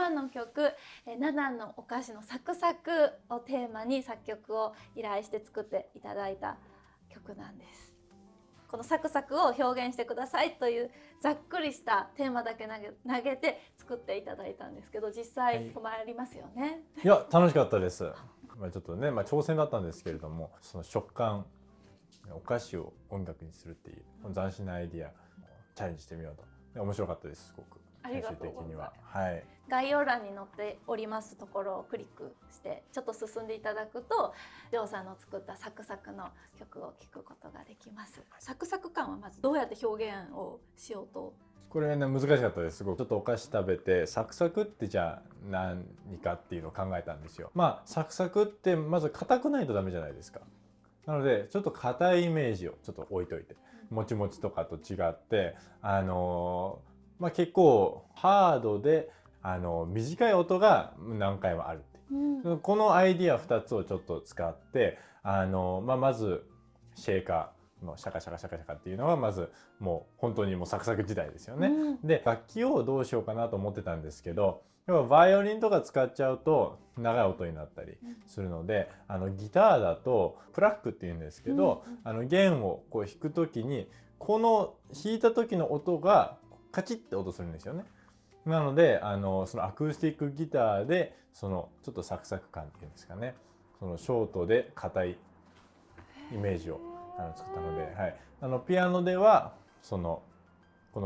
今の曲7のお菓子のサクサクをテーマに作曲を依頼して作っていただいた曲なんです。このサクサクを表現してくださいというざっくりしたテーマだけ投げて作っていただいたんですけど、実際困りますよね。いや楽しかったです。ちょっとね、挑戦だったんですけれども、その食感、お菓子を音楽にするっていうこの斬新なアイディアをチャレンジしてみようと。面白かったです、すごく。ありがとうございます。はい、概要欄に載っておりますところをクリックしてちょっと進んでいただくと、ジョーさんの作ったサクサクの曲を聴くことができます。サクサク感はまずどうやって表現をしようと。これね難しかったです。すごくちょっとお菓子食べてサクサクってじゃあ何かっていうのを考えたんですよ。サクサクってまず硬くないとダメじゃないですか。なのでちょっと硬いイメージをちょっと置いといて、もちもちとかと違って結構ハードで短い音が何回もあるっていう、このアイディア2つをちょっと使ってまずシェーカーのシャカシャカシャカシャカっていうのはまずもう本当にもうサクサク時代ですよね。で楽器をどうしようかなと思ってたんですけど、要はバイオリンとか使っちゃうと長い音になったりするので、ギターだとプラックっていうんですけど、弦をこう弾く時にこの弾いた時の音がカチッって音するんですよね。なのでそのアコースティックギターでそのちょっとサクサク感っていうんですかね、そのショートで硬いイメージを作ったので、はい、ピアノではこの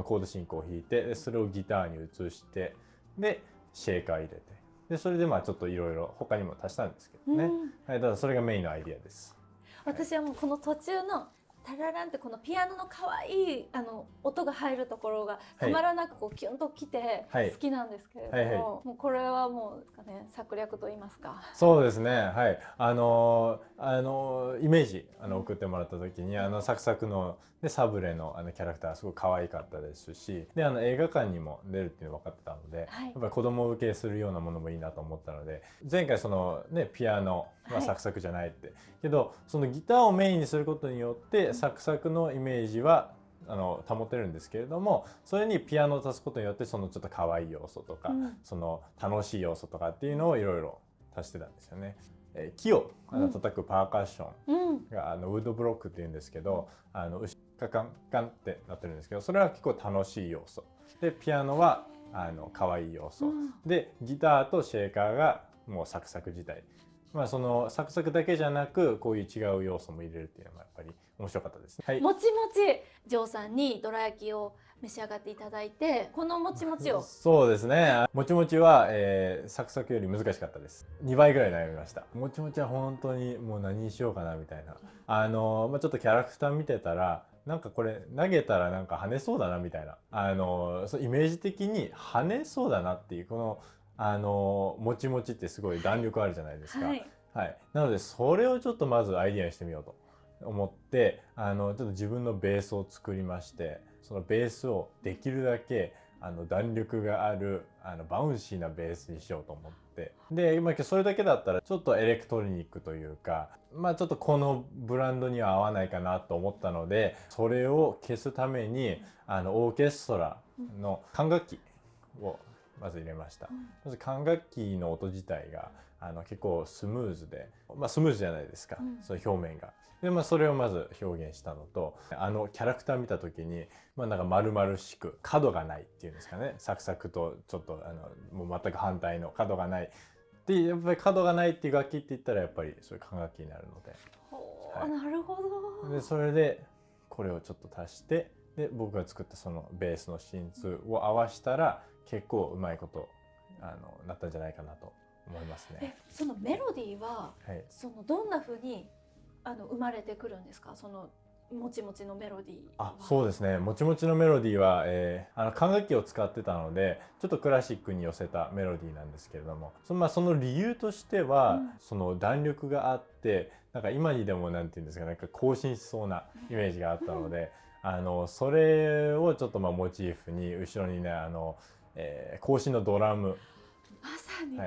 コード進行を弾いて、それをギターに移して、でシェーカー入れて、でそれでちょっといろいろ他にも足したんですけどね、はい、だからそれがメインのアイディアです。私はもうこの途中のタラランってこのピアノの可愛い音が入るところがたまらなくこうキュンときて好きなんですけれども、もうこれはもうですかね、策略と言いますか。そうですね、はい、イメージ送ってもらった時にサクサクのでサブレのキャラクターすごい可愛かったですし、で映画館にも出るっていうの分かってたので、やっぱり子供受けするようなものもいいなと思ったので、前回そのねピアノはサクサクじゃないって、けどそのギターをメインにすることによってサクサクのイメージは保てるんですけれども、それにピアノを足すことによってそのちょっと可愛い要素とか、その楽しい要素とかっていうのをいろいろ足してたんですよね。木を叩くパーカッションがウッドブロックっていうんですけど、カカンカンってなってるんですけど、それは結構楽しい要素で、ピアノは可愛い要素で、ギターとシェーカーがもうサクサク自体、そのサクサクだけじゃなくこういう違う要素も入れるっていうのがやっぱり面白かったですね。はい、もちもちジョーさんにどら焼きを召し上がっていただいて、このもちもちをそうですね、もちもちは、サクサクより難しかったです。2倍ぐらい悩みました。もちもちは本当にもう何にしようかなみたいな、ちょっとキャラクター見てたらなんかこれ投げたらなんか跳ねそうだなみたいな、そうイメージ的に跳ねそうだなっていう、このもちもちってすごい弾力あるじゃないですか。はい、なのでそれをちょっとまずアイデアにしてみようと思って、ちょっと自分のベースを作りまして、そのベースをできるだけ弾力があるバウンシーなベースにしようと思って、で今それだけだったらちょっとエレクトロニックというか、ちょっとこのブランドには合わないかなと思ったので、それを消すためにオーケストラの管楽器をまず入れました。まず管楽器の音自体が結構スムーズで、スムーズじゃないですか、その表面が。でそれをまず表現したのと、キャラクター見た時になんか丸々しく角がないっていうんですかね、サクサクとちょっともう全く反対の角がないで、やっぱり角がないっていう楽器って言ったらやっぱりそういう管楽器になるので、なるほど。でそれでこれをちょっと足して、で僕が作ったそのベースの真鍮を合わせたら結構うまいことなったんじゃないかなと思いますね。そのメロディーは、そのどんな風に生まれてくるんですか？そのもちもちのメロディー。そうですね、もちもちのメロディーは、管楽器を使ってたのでちょっとクラシックに寄せたメロディーなんですけれども、その理由としては、その弾力があって、なんか今にでもなんていうんですか、なんか行進しそうなイメージがあったので、それをちょっとモチーフに後ろにね行進のドラム、まさに、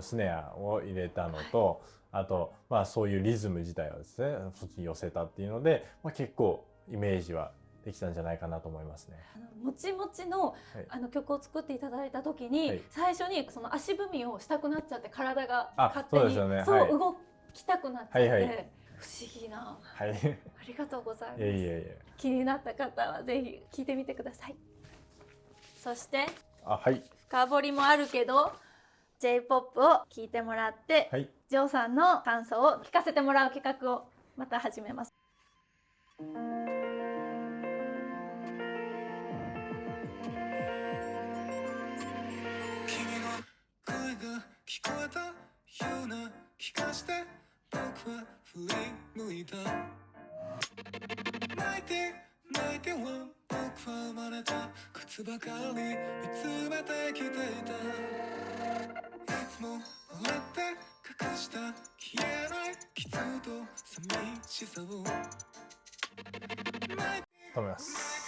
スネアを入れたのと、あとそういうリズム自体をですねそっちに寄せたっていうので、結構イメージはできたんじゃないかなと思いますね。もちもちの、はい曲を作っていただいた時に、はい、最初にその足踏みをしたくなっちゃって体があ、勝手にそうですよね。そう、はい、動きたくなっちゃって、はいはい、不思議な。はい、ありがとうございます。いえいえいえ。気になった方はぜひ聞いてみてください。そしてあ、はい、深掘りもあるけど J-POP を聞いてもらって、はい。ジョーさんの感想を聞かせてもらう企画をまた始めます。聞こえたような気がして僕は振り向いた。泣いては僕は生まれた靴ばかり見つめてきていた。いつも笑って隠した消えない傷と寂しさを止めます。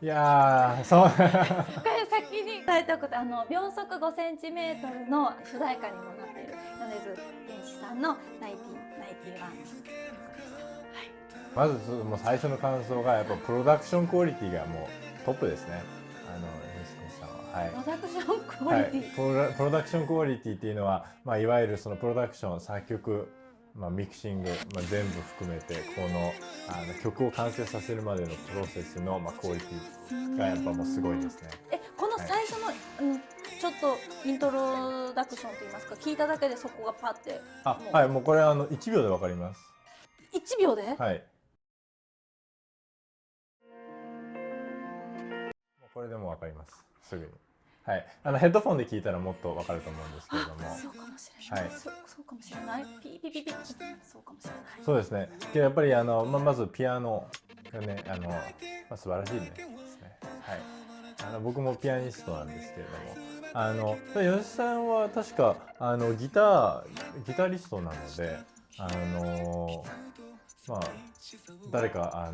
いやー、そう。これ先に伝えておくと、秒速5センチメートルの主題歌にもなっている米津玄師さんの「1991」まずもう最初の感想がやっぱプロダクションクオリティがもうトップですね。西口さんは。はい。プロダクションクオリティ、はい、プロダクションクオリティっていうのは、いわゆるそのプロダクション、作曲、ミキシング、全部含めてこの曲を完成させるまでのプロセスの、クオリティがやっぱもうすごいですね。この最初の、ちょっとイントロダクションといいますか、聞いただけでそこがパッて。はい、もうこれ1秒でわかります。1秒で？はい。これでもわかります。すぐに。はい。ヘッドフォンで聞いたらもっとわかると思うんですけれども。そうかもしれない。はい。そうかもしれない。ピーピーピーピー。そうかもしれない。そうですね。やっぱりまずピアノがね素晴らしいねですね。はい。僕もピアニストなんですけれども、吉さんは確かギタリストなので誰か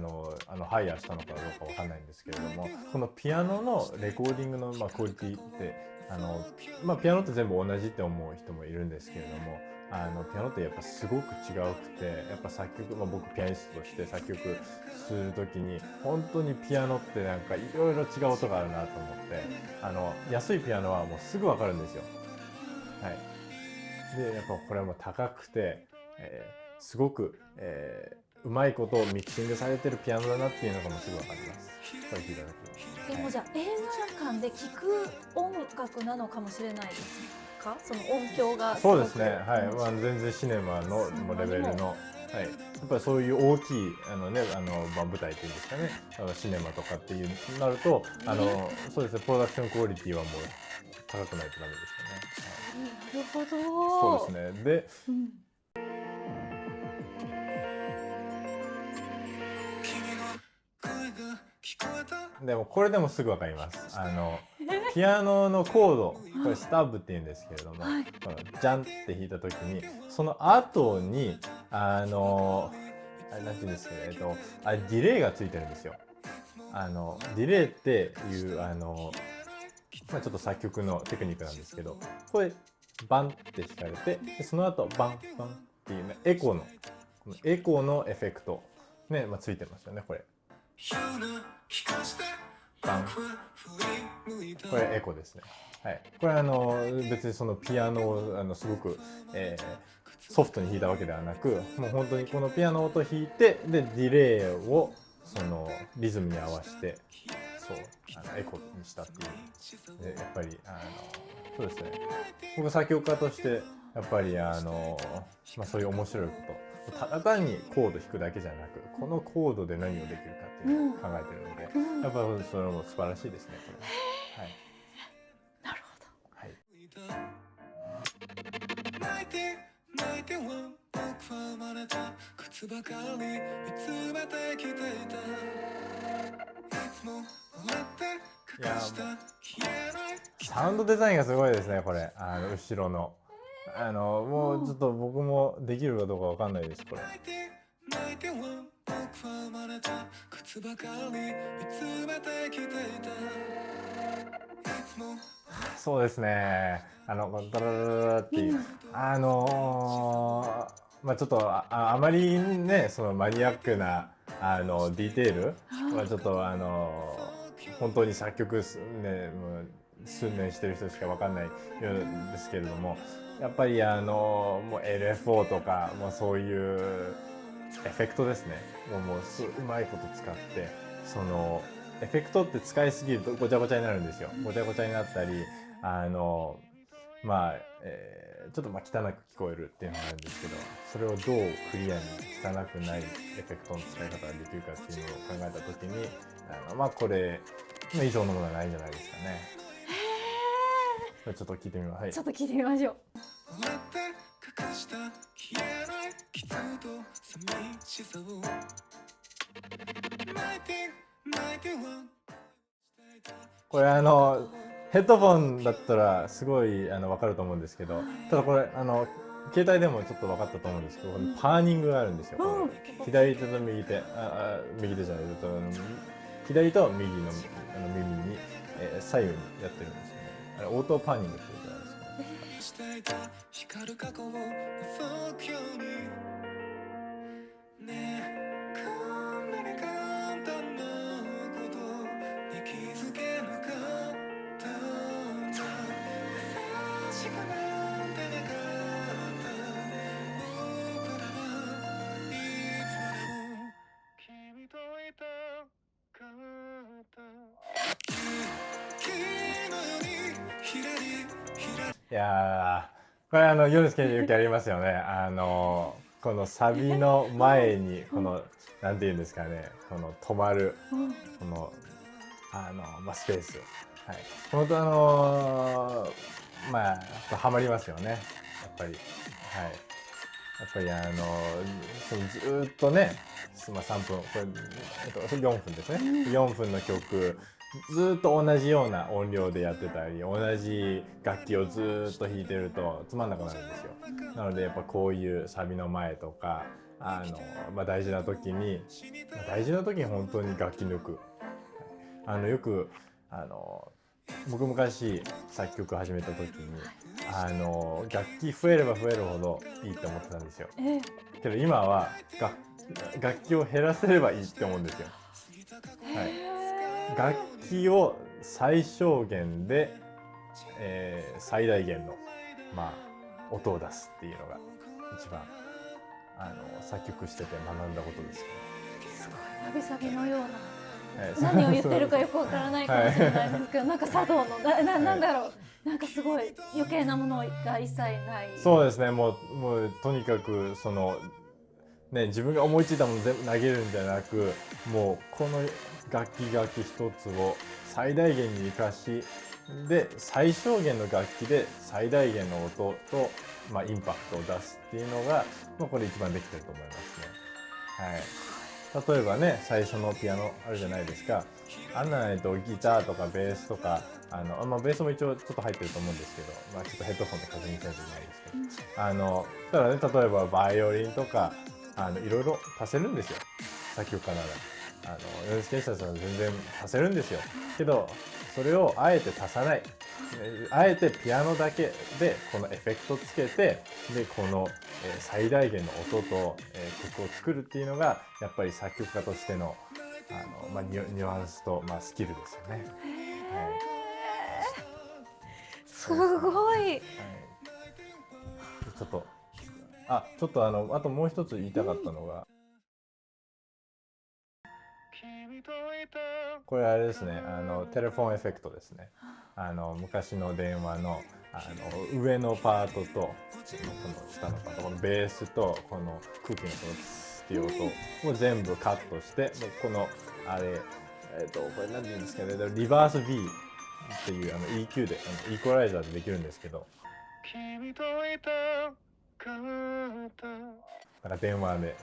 ハイヤーしたのかどうかわかんないんですけれども、このピアノのレコーディングのクオリティってピアノって全部同じって思う人もいるんですけれども、ピアノってやっぱすごく違うくて、やっぱ作曲、僕ピアニストとして作曲する時に本当にピアノってなんかいろいろ違う音があるなと思って、安いピアノはもうすぐわかるんですよ。はい。でやっぱこれはもう高くて、すごく、うまいことミキシングされてるピアノだなっていうのがもうすぐわかります。これ聞いただけで。でもじゃあ映画館で聴く音楽なのかもしれないですか？その音響がそうですね。はい。全然シネマのレベルの、はい。やっぱりそういう大きい舞台っていうんですかね。シネマとかっていうなるとそうですね。プロダクションクオリティはもう高くないとダメですよね。なるほど。そうですね。で。でもこれでもすぐわかります。ピアノのコード、これスタブって言うんですけれども、はい、このジャンって弾いた時にその後になんて言うんですかね、ディレイがついてるんですよ。ディレイっていうちょっと作曲のテクニックなんですけど、これバンって弾かれて、でその後バンバンっていう、ね、このエコーのエフェクトね、ついてますよね、これ。バン。これエコですね。はい。これ別にそのピアノをすごく、ソフトに弾いたわけではなく、もう本当にこのピアノ音弾いて、でディレイをそのリズムに合わせてそうエコにしたっていう。でやっぱりそうですね。僕作曲家としてやっぱりそういう面白いこと。ただ単にコード弾くだけじゃなく、このコードで何をできるかっていうのを考えてるので、やっぱりそれも素晴らしいですね、これ。はい。なるほど。はい。いや、サウンドデザインがすごいですね、これ。後ろの。もうちょっと僕もできるかどうかわかんないです、これ。そうですね。ダラララっていう、ちょっとあまりね、そのマニアックなディテールはちょっと本当に作曲ねもう数年してる人しか分かんないようですけれども、やっぱりもう LFO とかもうそういうエフェクトですね。もううまいこと使って、そのエフェクトって使いすぎるとごちゃごちゃになるんですよ。ごちゃごちゃになったりまあ、ちょっと汚く聞こえるっていうのがあるんですけど、それをどうクリアに汚くないエフェクトの使い方ができるかっていうのを考えた時にこれ以上のものはないんじゃないですかね。ちょっと聞いてみます。はい、ちょっと聞いてみましょう。これヘッドフォンだったらすごい分かると思うんですけど、ただこれ携帯でもちょっっと分かったと思うんですけど、パーニングがあるんですよ。左手と右手、右手じゃないと左と右の耳に、左右にやってるんですよね。あれオートパーニングってことなんですかね。いやー、これ米津玄師勇気ありますよね。このサビの前にこのなんていうんですかね、この止まるこのスペース、はい、本当やっぱハマりますよね、やっぱり。はい、やっぱりそのずーっとね、3分、これ、4分ですね、4分の曲ずーっと同じような音量でやってたり、同じ楽器をずーっと弾いてるとつまんなくなるんですよ。なのでやっぱこういうサビの前とか大事な時に本当に楽器抜く。よく僕昔作曲始めた時に楽器増えれば増えるほどいいって思ってたんですよ。けど今は楽器を減らせればいいって思うんですよ。はい、楽器を最小限で、最大限の、音を出すっていうのが一番作曲してて学んだことですよね。すごいわびさびのような。何を言ってるかよくわからないかもしれないですけど、なんか茶道のなんだろう、なんかすごい余計なものが一切ない。そうですね。もうとにかく自分が思いついたもの全部投げるんじゃなく、もうこの楽器一つを最大限に生かし、で最小限の楽器で最大限の音と、インパクトを出すっていうのが、これ一番できてると思いますね。はい。例えばね、最初のピアノあるじゃないですか。あんなないとギターとかベースとかベースも一応ちょっと入ってると思うんですけど、ちょっとヘッドホンで確認しないといけないですけど、ただね、例えばバイオリンとかいろいろ足せるんですよ、作曲家なら。米津玄師さんは全然足せるんですよ。けどそれをあえて足さない、あえてピアノだけでこのエフェクトつけて、でこの最大限の音と曲を作るっていうのがやっぱり作曲家としてのニュアンスとスキルですよね。すごい。はい、ちょっとあともう一つ言いたかったのが、これあれですね、テレフォンエフェクトですね。昔の電話の上のパートとこの下のパート、このベースとこの空気のこのツっていう音を全部カットして、このこれ何て言うんですかね、リバース B っていうEQ でイーコライザーでできるんですけど、なんか電話で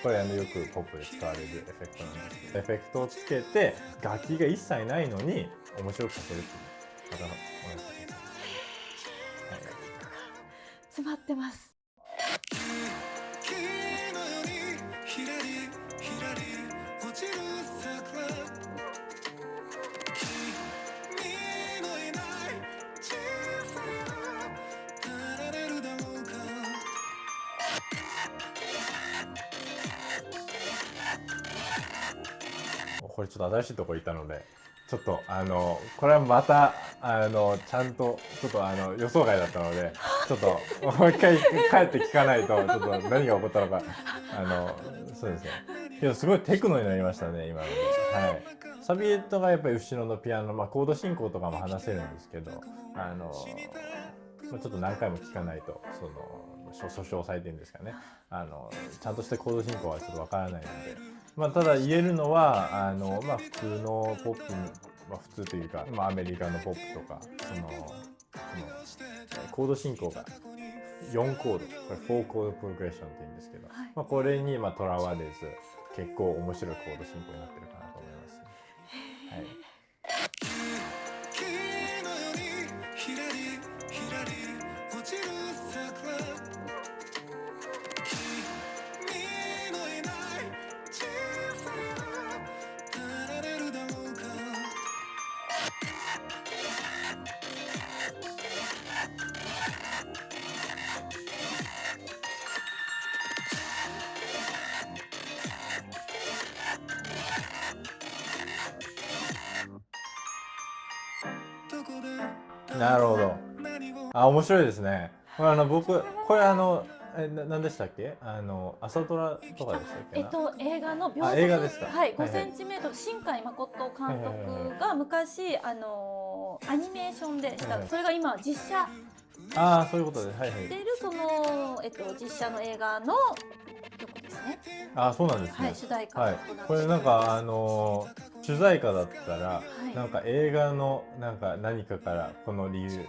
これよくポップで使われるエフェクトなんですけど、エフェクトをつけて楽器が一切ないのに面白くさせるっていう方のお話です。詰まってます。これちょっと新しいところ行ったので、ちょっとこれはまたちゃんとちょっと予想外だったので、ちょっともう一回帰って聞かないとちょっと何が起こったのかそうですね。けどすごいテクノになりましたね今ので。はい。サビエットがやっぱり後ろのピアノ、コード進行とかも話せるんですけど、ちょっと何回も聞かないと訴訟されてるんですかね。ちゃんとしたコード進行はちょっとわからないので、ただ言えるのは普通のポップに、普通というか、アメリカのポップとかコード進行が4コード、これ4コードプログレッションって言うんですけど、はい、これにとらわれず結構面白いコード進行になってるかなと思います。はい。なるほど。面白いですね。これ僕これ何でしたっけ？朝ドラとかでしたっけ？映画の秒速、映画ですか？はい、5センチメートル、新海誠監督が昔アニメーションでした。それが今実写。そういうことです。はいはい。出る実写の映画の曲ですね。そうなんですね。はい、主題歌。はい。これなんか主題歌だったら、なんか映画のなんか何かからこの理由、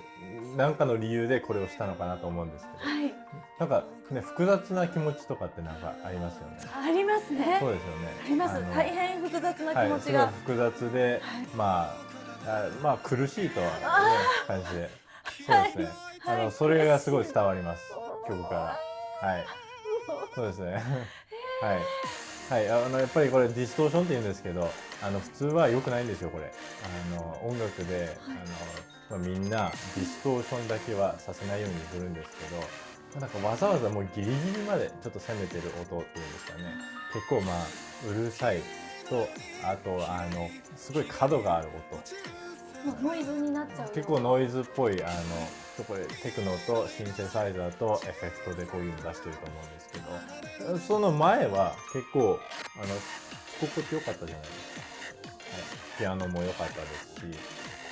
なんかの理由でこれをしたのかなと思うんですけど、はい、なんかね複雑な気持ちとかってなんかありますよね。ありますね。そうですよね。あります。大変複雑な気持ちが。はい、複雑で、苦しいとはね感じで、そうですね。それがすごい伝わります。曲から。はい。そうですね。はい。はい、やっぱりこれディストーションって言うんですけど、普通は良くないんですよこれ。音楽で、みんなディストーションだけはさせないようにするんですけど、なんかわざわざもうギリギリまでちょっと攻めてる音っていうんですかね。結構うるさいと、あとすごい角がある音。ノイズになっちゃう。結構ノイズっぽいこれテクノとシンセサイザーとエフェクトでこういうの出してると思うんですけど、その前は結構心地よかったじゃないですか。はい、ピアノも良かったですし、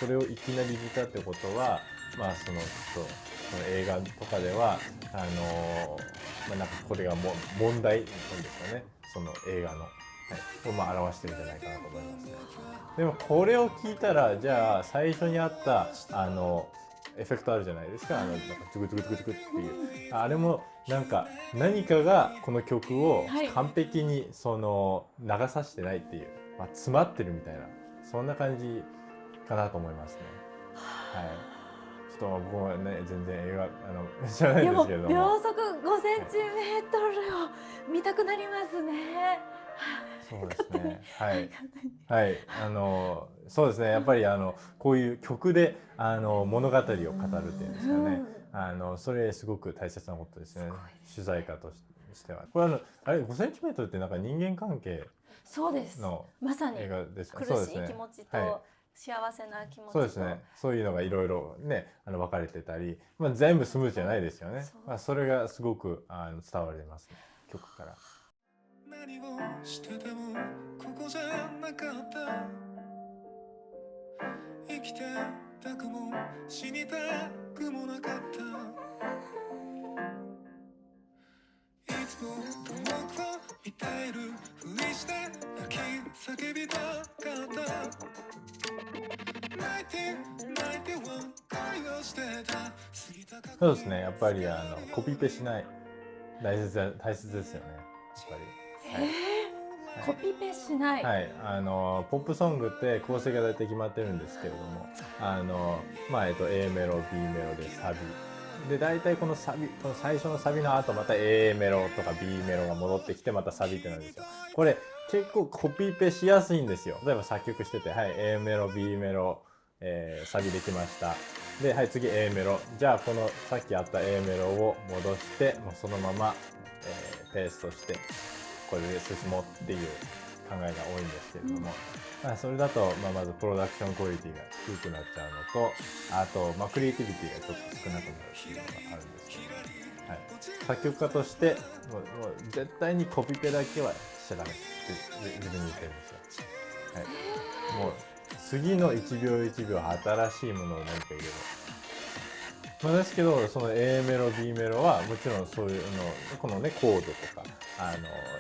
これをいきなり入れたってことはその映画とかではなんかこれが問題なんですかね、その映画の。を表してるんじゃないかなと思いますね。でもこれを聞いたら、じゃあ最初にあったエフェクトあるじゃないですか、なんかトゥクトゥクトゥクトゥクっていう、あれもなんか何かがこの曲を完璧に流させてないっていう、詰まってるみたいな、そんな感じかなと思いますね。はい。ちょっと僕はね全然映画知らないんですけれども、秒速5センチメートルを見たくなりますね。そうですね。はい。はい。そうですね。やっぱりこういう曲で物語を語るっていうんですかね。それすごく大切なことですね。主題歌としては。これあれ5センチメートルってなんか人間関係のまさに映画ですか？苦しい気持ちと幸せな気持ちと、そうですね。そういうのがいろいろね分かれてたり、全部スムーズじゃないですよね。それがすごく伝わりますね、曲から。何をしててもここじゃなかった、生きてたくも死にたくもなかった、いつも遠くを見ているふりして泣き叫びたかった、そうですね。やっぱりコピペしない、大切ですよね。やっぱり。コピペしない。はい。ポップソングって構成が大体決まってるんですけれども、A メロ、B メロでサビ。で大体この最初のサビの後また A メロとか B メロが戻ってきてまたサビってなんですよ。これ結構コピペしやすいんですよ。例えば作曲してて、はい、A メロ、B メロ、サビできました。で、はい、次 A メロ。じゃあこのさっきあった A メロを戻して、もうそのまま、ペーストしてこれで進もうっていう考えが多いんですけれども、それだと、まずプロダクションクオリティが低くなっちゃうのと、あと、クリエイティビティがちょっと少なくなるっていうのがあるんですけど、はい、作曲家としてもう絶対にコピペだけはしちゃダメって自分に言ってるんですよ。はい、もう次の1秒1秒新しいものを何か入れる。ですけど、その A メロ B メロはもちろんそういうのこのねコードとか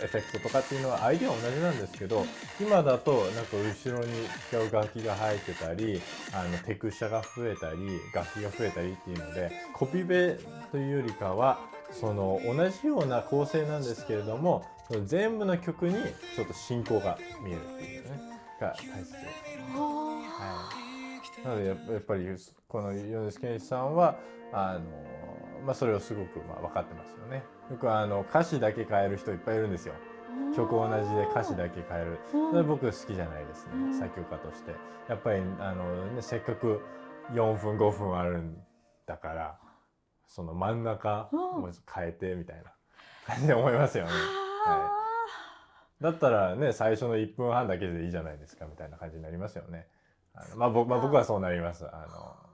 エフェクトとかっていうのはアイデアは同じなんですけど、今だとなんか後ろに違う楽器が入ってたりテクスチャが増えたり楽器が増えたりっていうので、コピペというよりかはその同じような構成なんですけれども、その全部の曲にちょっと進行が見えるっていうねが大切です。なのでやっぱりこの米津玄師さんはそれをすごく分かってますよね。よく歌詞だけ変える人いっぱいいるんですよ。曲同じで歌詞だけ変える。それ僕好きじゃないですね、作曲家として。やっぱりせっかく4分5分あるんだからその真ん中も変えてみたいな感じで思いますよね。だったらね最初の1分半だけでいいじゃないですかみたいな感じになりますよね。僕はそうなります。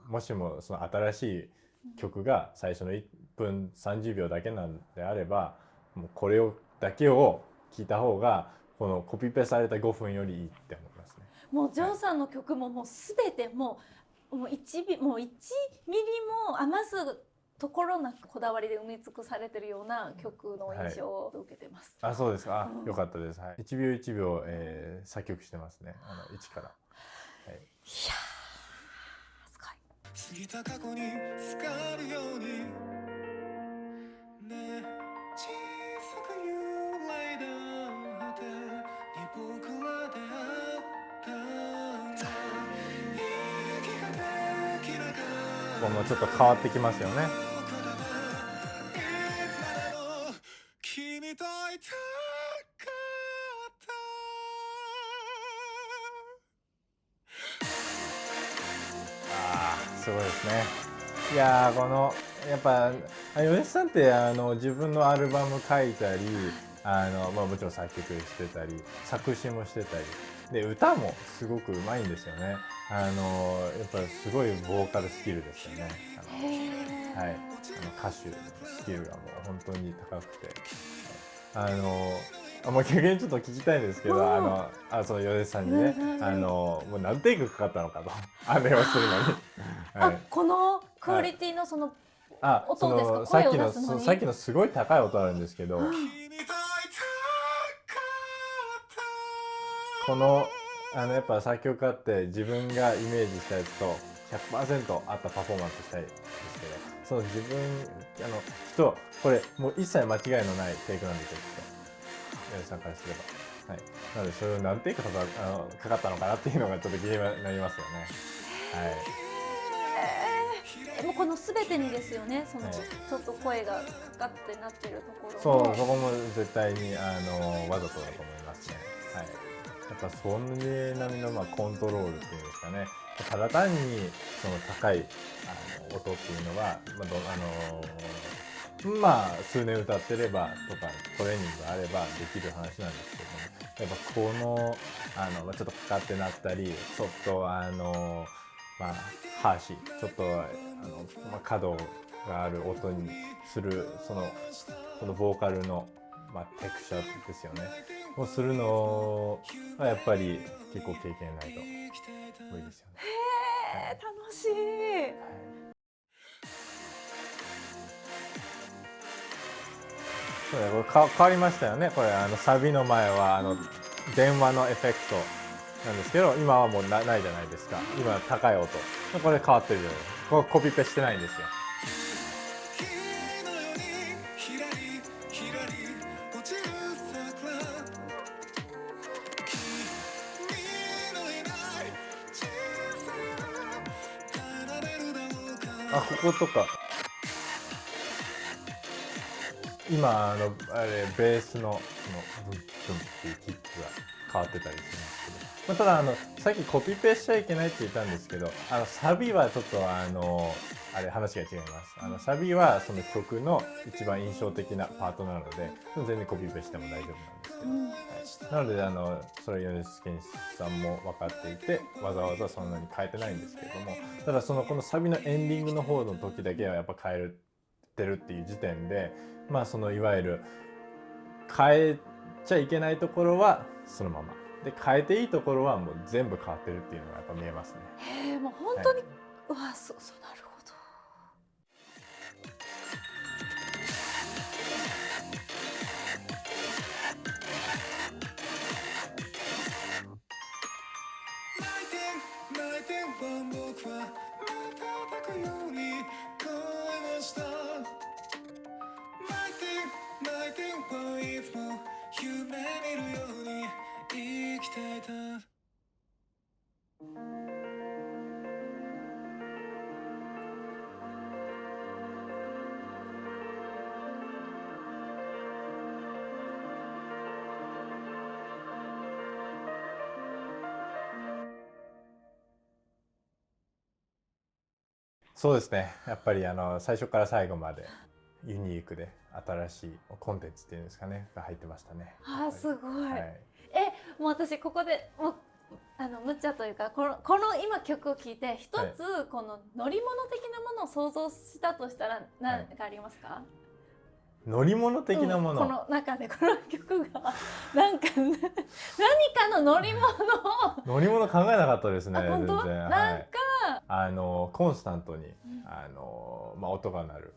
もしもその新しい曲が最初の1分30秒だけなんであれば、もうこれだけを聞いた方がこのコピペされた5分よりいいって思いますね。もうジョーさんの曲ももう全てもう1ミリも余すところなくこだわりで埋め尽くされてるような曲の印象を受けてます。そうですか。よかったです。1秒1秒、作曲してますね。一から。いやーすごい。過ぎた過去にすがるようにね、小さく揺らいだ果てに僕ら出会ったんだ。息ができなかった。ここもちょっと変わってきますよね。君といたかったすごいですね。いやーやっぱ米津さんって自分のアルバム書いたりもちろん作曲してたり作詞もしてたりで歌もすごくうまいんですよね。やっぱすごいボーカルスキルですよね。歌手スキルがもう本当に高くてもう逆にちょっと聞きたいんですけど、その米津さんにね、もう何テイクかかったのかとあれをするのにこのクオリティのその音ですか？声を出すのにさっきのすごい高い音あるんですけど、このやっぱ作曲家って自分がイメージしたやつと 100% 合ったパフォーマンスしたいんですけど、その自分これもう一切間違いのないテイクなんですよ、きっと米津さんからすれば。なのでそれを何テイクかかったのかなっていうのがちょっと気になりますよね。もうこの全てにですよね、そのちょっと声がかかってなってるところそこも絶対にわざとだと思いますね。やっぱそれなりのコントロールっていうんですかね。ただ単にその高い音っていうのは数年歌ってればとかトレーニングがあればできる話なんですけども、やっぱこのちょっとかかってなったりちょっとハーシーちょっと角がある音にするそのボーカルのテクチャですよねをするのはやっぱり結構経験ないと無理ですよね。楽しい。これ変わりましたよね。これサビの前は電話のエフェクトなんですけど、今はもうないじゃないですか。今高い音これ変わってるじゃないですか。これコピペしてないんですよ。こことか今あれベースのブンブンっていうキックが変わってたりしますけど、たださっきコピペしちゃいけないって言ったんですけど、サビはちょっと話が違います。サビはその曲の一番印象的なパートなので全然コピペしても大丈夫なんですなのでそれ米津玄師さんも分かっていてわざわざそんなに変えてないんですけれども、ただこのサビのエンディングの方の時だけはやっぱ変えてるっていう時点で、まあいわゆる変えちゃいけないところはそのままで、変えていいところはもう全部変わってるっていうのがやっぱ見えますね。へえ、もう本当に、うわ、そうなるほど。泣いては僕は瞬くように変えました。泣いてはいつも夢見るように生きていた。そうですね、やっぱり最初から最後までユニークで新しいコンテンツっていうんですかねが入ってましたね。あー、すごい。はい、もう私ここでもう無茶というか、この今曲を聴いて一つこの乗り物的なものを想像したとしたら何かありますか？乗り物的なもの、この中でこの曲がなんか何かの乗り物を乗り物考えなかったですね。本当？全然。なんか、コンスタントに音が鳴る。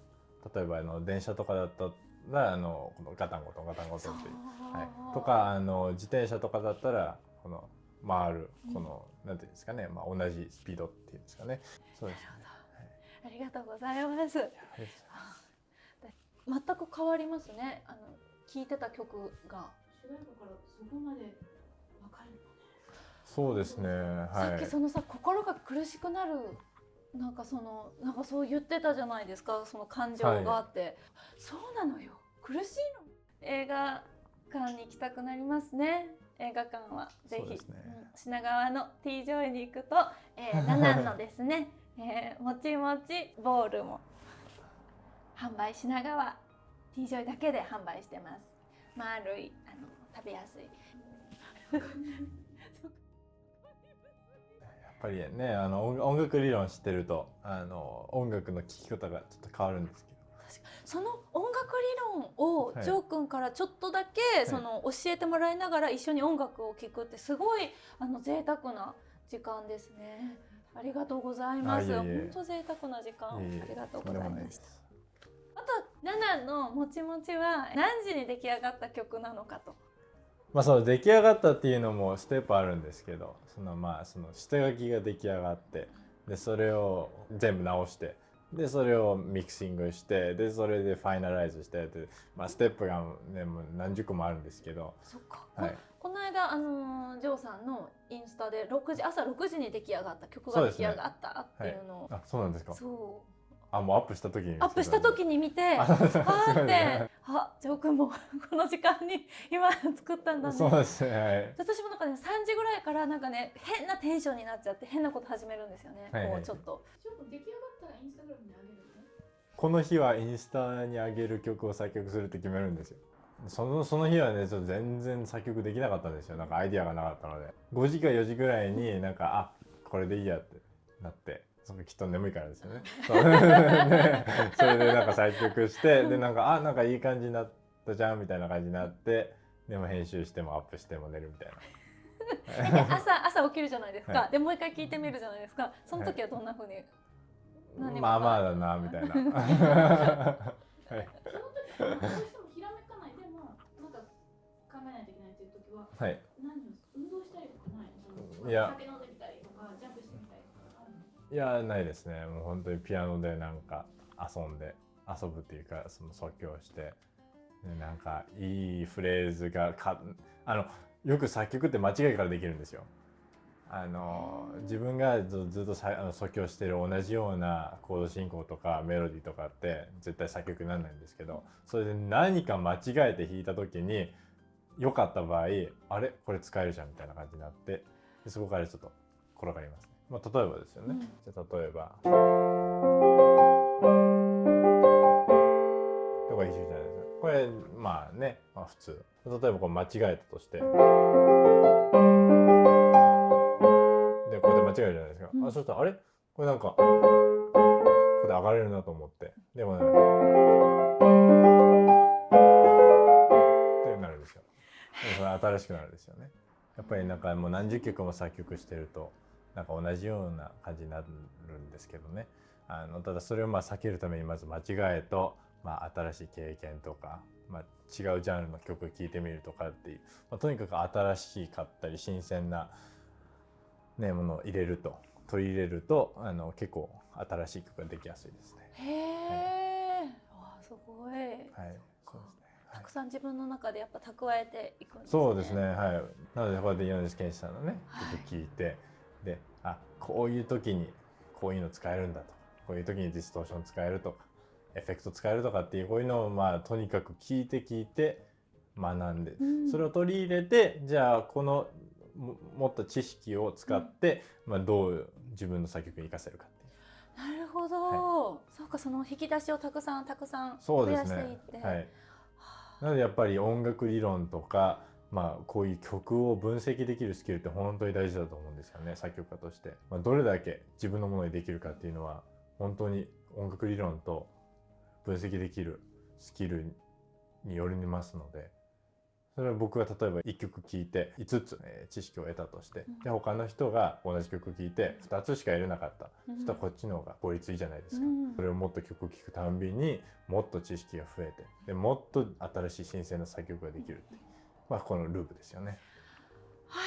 例えば電車とかだったらこのガタンゴトンガタンゴトンっていう、とか自転車とかだったらこの回るこの、なんていうんですかね、同じスピードっていうんですかね。そうですね。ありがとうございます。全く変わりますね。聴いてた曲が主題歌からそこまで分かるのね。そうですね。はい。さっきさ、心が苦しくなるなんかそう言ってたじゃないですか。その感情があって、そうなのよ。苦しいの。映画館に行きたくなりますね。映画館はぜひ、品川の T ジョイに行くと、ナナンのですね、もちもちボールも販売、品川 T ジョイだけで販売してます。丸い食べやすい。やっぱりね、音楽理論知ってると音楽の聴き方がちょっと変わるんですけど、その音楽理論をジョー君からちょっとだけ教えてもらいながら一緒に音楽を聴くってすごい贅沢な時間ですね。ありがとうございます。本当贅沢な時間ありがとうございました。あとナナのもちもちは何時に出来上がった曲なのかと。その出来上がったっていうのもステップあるんですけど、その下書きが出来上がって、でそれを全部直して、でそれをミキシングして、でそれでファイナライズして、でステップがねもう何十個もあるんですけど。そっか。この間ジョーさんのインスタで朝6時に出来上がった曲が出来上がったっていうのを、あ、そうなんですか。そう。もうアップした時に見て、ジョー君もこの時間に今作ったんだね。そうですね。私もなんかね、3時ぐらいからなんかね、変なテンションになっちゃって変なこと始めるんですよね。こうちょっと出来上がったらインスタグラムに上げるのね。この日はインスタに上げる曲を作曲するって決めるんですよ。その日はね、ちょっと全然作曲できなかったんですよ。なんかアイディアがなかったので、5時か4時ぐらいになんかこれでいいやってなって。きっと眠いからですよね。それでなんか作曲して、でなんかいい感じになったじゃんみたいな感じになって、でも編集してもアップしても寝るみたいな。朝起きるじゃないですか。でもう一回聞いてみるじゃないですか。その時はどんな風に？まあだなみたいな。その時はどうしてもひらめかないでもなんか考えないといけないっていう時は、運動したりとかないの？いや。酒飲んでみたりとかジャンプしてみたり。いやないですね。もう本当にピアノでなんか遊ぶっていうか即興して、なんかいいフレーズがよく作曲って間違いからできるんですよ。自分がずっと即興してる同じようなコード進行とかメロディーとかって絶対作曲にならないんですけど、それで何か間違えて弾いた時に良かった場合、あれこれ使えるじゃんみたいな感じになって、でそこからちょっと転がりますね。例えばですよね。じゃあ例えばとか一緒じゃないですか。これまあね、まあ、普通例えばこう間違えたとしてでこうやって間違えるじゃないですか、うんそうするとあれこれなんかこれで上がれるなと思ってでもねってなるんですよ。でそれ新しくなるんですよね。やっぱりなんかもう何十曲も作曲してるとなんか同じような感じになるんですけどね。ただそれをまあ避けるためにまず間違えと、まあ、新しい経験とか、まあ、違うジャンルの曲を聴いてみるとかっていう、まあ、とにかく新しかったり新鮮な、ね、ものを取り入れると結構新しい曲ができやすいですね。へえ、わあすごい。はい、そうですね。たくさん自分の中でやっぱ蓄えていくんですね。そうですね、はい。なのでこうやって米津玄師さんのねはい曲聴いて、でこういう時にこういうの使えるんだとかこういう時にディストーション使えるとかエフェクト使えるとかっていうこういうのをまあとにかく聞いて学んで、それを取り入れてじゃあこのもっと知識を使って、まあ、どう自分の作曲に生かせるかっていう。なるほど、そうか、その引き出しをたくさん増やしていって、はい、なのでやっぱり音楽理論とか、まあ、こういう曲を分析できるスキルって本当に大事だと思うんですよね、作曲家として。まあ、どれだけ自分のものにできるかっていうのは本当に音楽理論と分析できるスキルによりますので、それは僕が例えば1曲聴いて5つ、知識を得たとして、で他の人が同じ曲聴いて2つしか得れなかった、そしたらこっちの方が効率いいじゃないですか。それをもっと曲聴くたんびにもっと知識が増えてでもっと新しい新鮮な作曲ができるっていう、まあ、このループですよね。は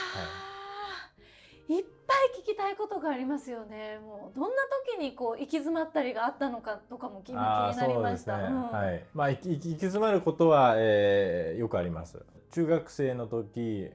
あ、いっぱい聞きたいことがありますよね。もうどんな時にこう行き詰まったりがあったのかとかも気になりました。そうですね、はい。まあ行き詰まることは、よくあります。中学生の時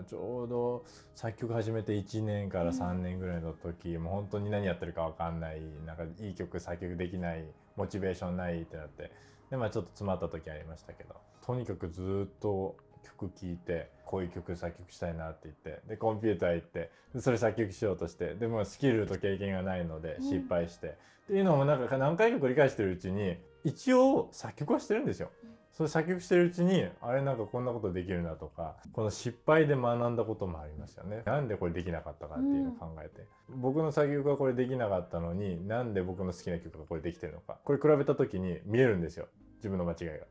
ちょうど作曲始めて1年から3年ぐらいの時、もう本当に何やってるか分かんない、なんかいい曲作曲できない、モチベーションないってなってで、まあ、ちょっと詰まった時ありましたけど、とにかくずっと曲聴いてこういう曲作曲したいなって言ってでコンピューター行ってでそれ作曲しようとしてでもスキルと経験がないので失敗して、っていうのをなんか何回か繰り返してるうちに一応作曲はしてるんですよ。それ作曲してるうちにあれなんかこんなことできるなとか、この失敗で学んだこともありますよね。なんでこれできなかったかっていうのを考えて、僕の作曲はこれできなかったのになんで僕の好きな曲がこれできてるのか、これ比べた時に見えるんですよ、自分の間違いが。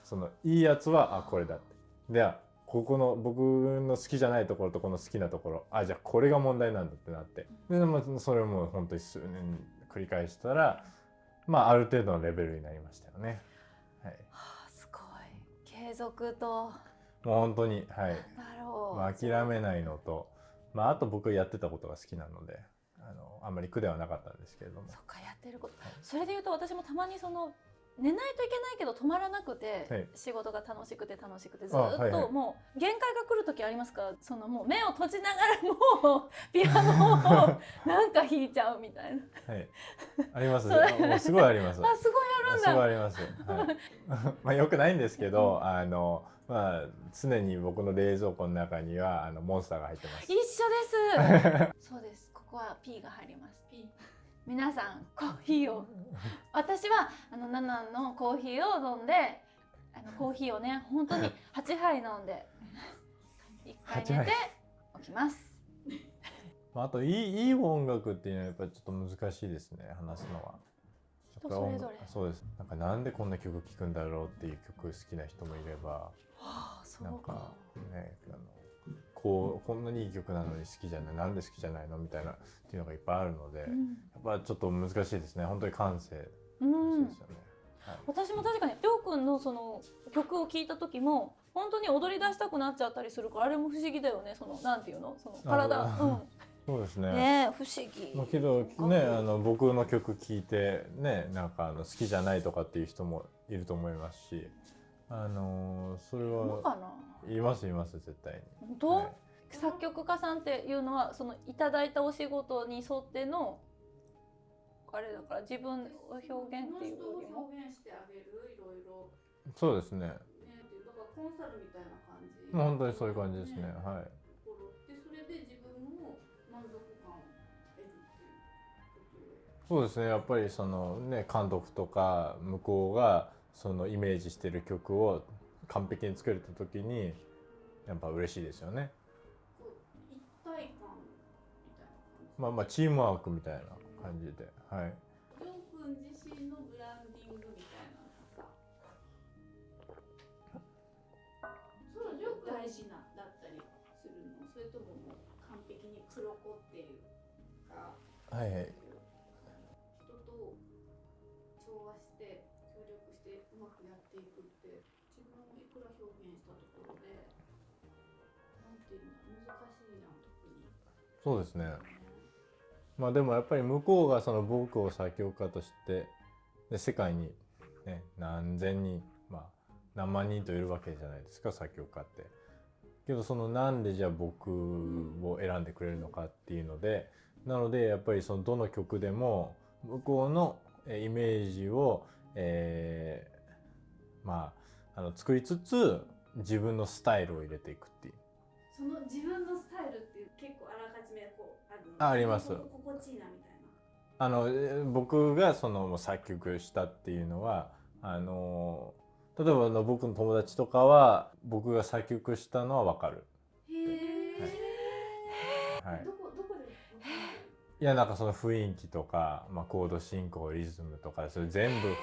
そのいいやつはこれだって、ではここの僕の好きじゃないところとこの好きなところ、じゃあこれが問題なんだってなって、でそれをもう本当に数年繰り返したら、まあある程度のレベルになりましたよね。はい。すごい継続と、もう本当に、はい。なるほど、まあ、諦めないのと、まあ、あと僕やってたことが好きなのであんまり苦ではなかったんですけれども。そっか、やってること、それでいうと私もたまにその寝ないといけないけど止まらなくて、はい、仕事が楽しくてずっともう限界が来る時ありますか？そのもう目を閉じながらもピアノをなんか弾いちゃうみたいな。はい、あります。もうすごいあります。すごいあるんだ。すごいあります。はい、まあよくないんですけど、まあ常に僕の冷蔵庫の中にはモンスターが入ってます。一緒です。そうです。ここは P が入ります。P。皆さんコーヒーを私はナナのコーヒーを飲んでコーヒーをね本当に8杯飲んで1回寝て起きます。あといい音楽っていうのはやっぱりちょっと難しいですね、話すのは。人それぞれ。そうです。なんでこんな曲聴くんだろうっていう曲好きな人もいれば、なんかねこんなにいい曲なのに好きじゃない、なんで好きじゃないのみたいなっていうのがいっぱいあるので、やっぱちょっと難しいですね。本当に感性ですよね。はい、私も確かにりょうくんのその曲を聴いた時も本当に踊り出したくなっちゃったりするから、あれも不思議だよね。そのなんていうの、その体、そうですね。ね、不思議。けどね、僕の曲聴いてね、なんか好きじゃないとかっていう人もいると思いますし、それはいます絶対に。本当、はい、作曲家さんっていうのはそのいただいたお仕事に沿ってのあれだから、自分を表現っていうよりも表現してあげる、いろいろ。そうですね。だからコンサルみたいな感じ。本当にそういう感じですね。はい。でそれで自分も満足感を得るっていうこと。そうですね。やっぱりそのね、監督とか向こうがそのイメージしてる曲を完璧に作れた時にやっぱ嬉しいですよね。こう一体感みたいな感じ。まあチームワークみたいな感じで、はい。りょうくん自身のブランディングみたいなのさ、そうりょうくん大事なだったりするの？それとももう完璧に黒子っていうか、はいはい。人と調和して協力してうまくやっていくって自分をいくら表現したところでなんていうの難しいじゃん特に。そうですね。まあでもやっぱり向こうがその僕を作曲家としてで世界に、ね、何千人、まあ、何万人といるわけじゃないですか作曲家って。けどそのなんでじゃあ僕を選んでくれるのかっていうので、なのでやっぱりそのどの曲でも向こうのイメージを、作りつつ自分のスタイルを入れていくっていう。その自分のスタイルっていう結構あらかじめこうあるの？あります。心地いいなみたいな。僕がその作曲したっていうのは例えば僕の友達とかは僕が作曲したのは分かる。へえ。はい、どこでわかる？いやなんかその雰囲気とか、まあ、コード進行リズムとかそれ全部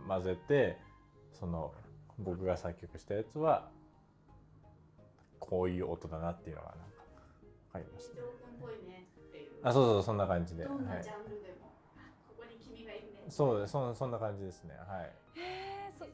混ぜてその僕が作曲したやつはこういう音だなっていうのがなんか分かりますね。りょうくんっぽいねっていう。あ、そうそんな感じで。どんなはい、ジャンルでも、ここに君がいるね。そうですそんな感じですね。はい。へえ、それ